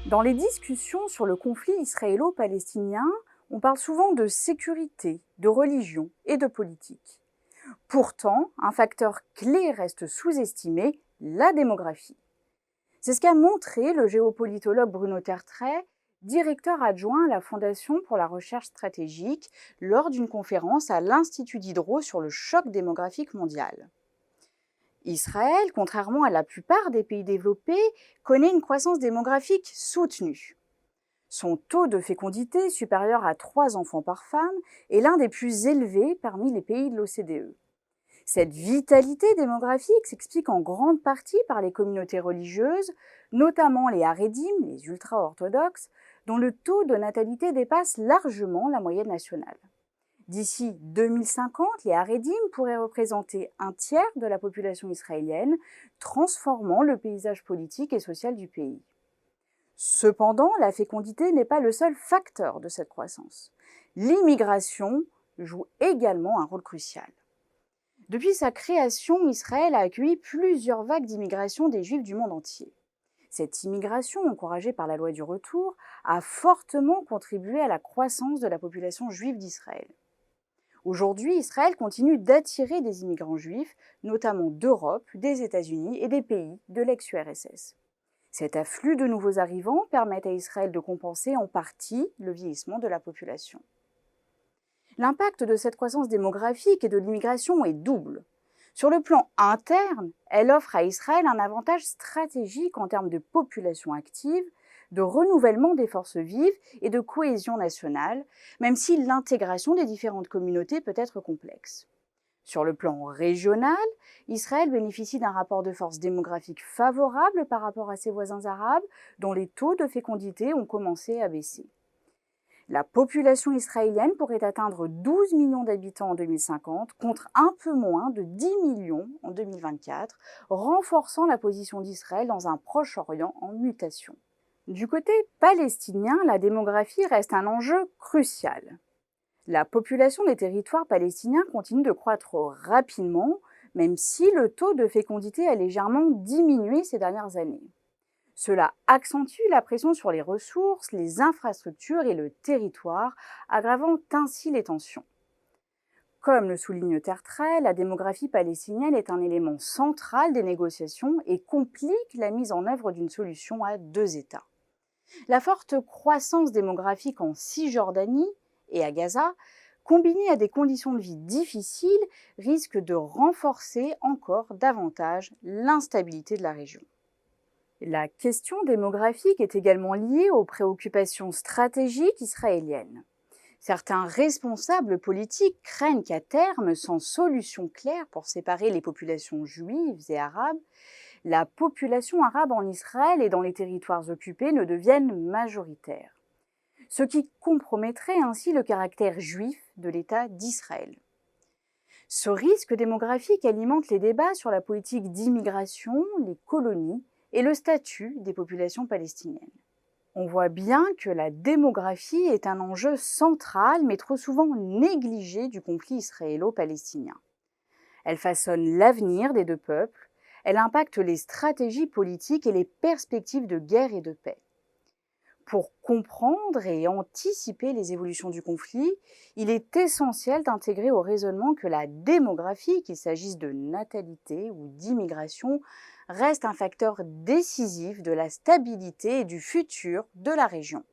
Dans les discussions sur le conflit israélo-palestinien, on parle souvent de sécurité, de religion et de politique. Pourtant, un facteur clé reste sous-estimé, la démographie. C'est ce qu'a montré le géopolitologue Bruno Tertrais, directeur adjoint à la Fondation pour la recherche stratégique, lors d'une conférence à l'Institut Diderot sur le choc démographique mondial. Israël, contrairement à la plupart des pays développés, connaît une croissance démographique soutenue. Son taux de fécondité, supérieur à 3 enfants par femme, est l'un des plus élevés parmi les pays de l'OCDE. Cette vitalité démographique s'explique en grande partie par les communautés religieuses, notamment les Haredim, les ultra-orthodoxes, dont le taux de natalité dépasse largement la moyenne nationale. D'ici 2050, les Haredim pourraient représenter un tiers de la population israélienne, transformant le paysage politique et social du pays. Cependant, la fécondité n'est pas le seul facteur de cette croissance. L'immigration joue également un rôle crucial. Depuis sa création, Israël a accueilli plusieurs vagues d'immigration des Juifs du monde entier. Cette immigration, encouragée par la loi du retour, a fortement contribué à la croissance de la population juive d'Israël. Aujourd'hui, Israël continue d'attirer des immigrants juifs, notamment d'Europe, des États-Unis et des pays de l'ex-URSS. Cet afflux de nouveaux arrivants permet à Israël de compenser en partie le vieillissement de la population. L'impact de cette croissance démographique et de l'immigration est double. Sur le plan interne, elle offre à Israël un avantage stratégique en termes de population active, de renouvellement des forces vives et de cohésion nationale, même si l'intégration des différentes communautés peut être complexe. Sur le plan régional, Israël bénéficie d'un rapport de force démographique favorable par rapport à ses voisins arabes, dont les taux de fécondité ont commencé à baisser. La population israélienne pourrait atteindre 12 millions d'habitants en 2050, contre un peu moins de 10 millions en 2024, renforçant la position d'Israël dans un Proche-Orient en mutation. Du côté palestinien, la démographie reste un enjeu crucial. La population des territoires palestiniens continue de croître rapidement, même si le taux de fécondité a légèrement diminué ces dernières années. Cela accentue la pression sur les ressources, les infrastructures et le territoire, aggravant ainsi les tensions. Comme le souligne Tertrais, la démographie palestinienne est un élément central des négociations et complique la mise en œuvre d'une solution à 2 États. La forte croissance démographique en Cisjordanie et à Gaza, combinée à des conditions de vie difficiles, risque de renforcer encore davantage l'instabilité de la région. La question démographique est également liée aux préoccupations stratégiques israéliennes. Certains responsables politiques craignent qu'à terme, sans solution claire pour séparer les populations juives et arabes, la population arabe en Israël et dans les territoires occupés ne devienne majoritaire, ce qui compromettrait ainsi le caractère juif de l'État d'Israël. Ce risque démographique alimente les débats sur la politique d'immigration, les colonies et le statut des populations palestiniennes. On voit bien que la démographie est un enjeu central, mais trop souvent négligé du conflit israélo-palestinien. Elle façonne l'avenir des 2 peuples, elle impacte les stratégies politiques et les perspectives de guerre et de paix. Pour comprendre et anticiper les évolutions du conflit, il est essentiel d'intégrer au raisonnement que la démographie, qu'il s'agisse de natalité ou d'immigration, reste un facteur décisif de la stabilité et du futur de la région.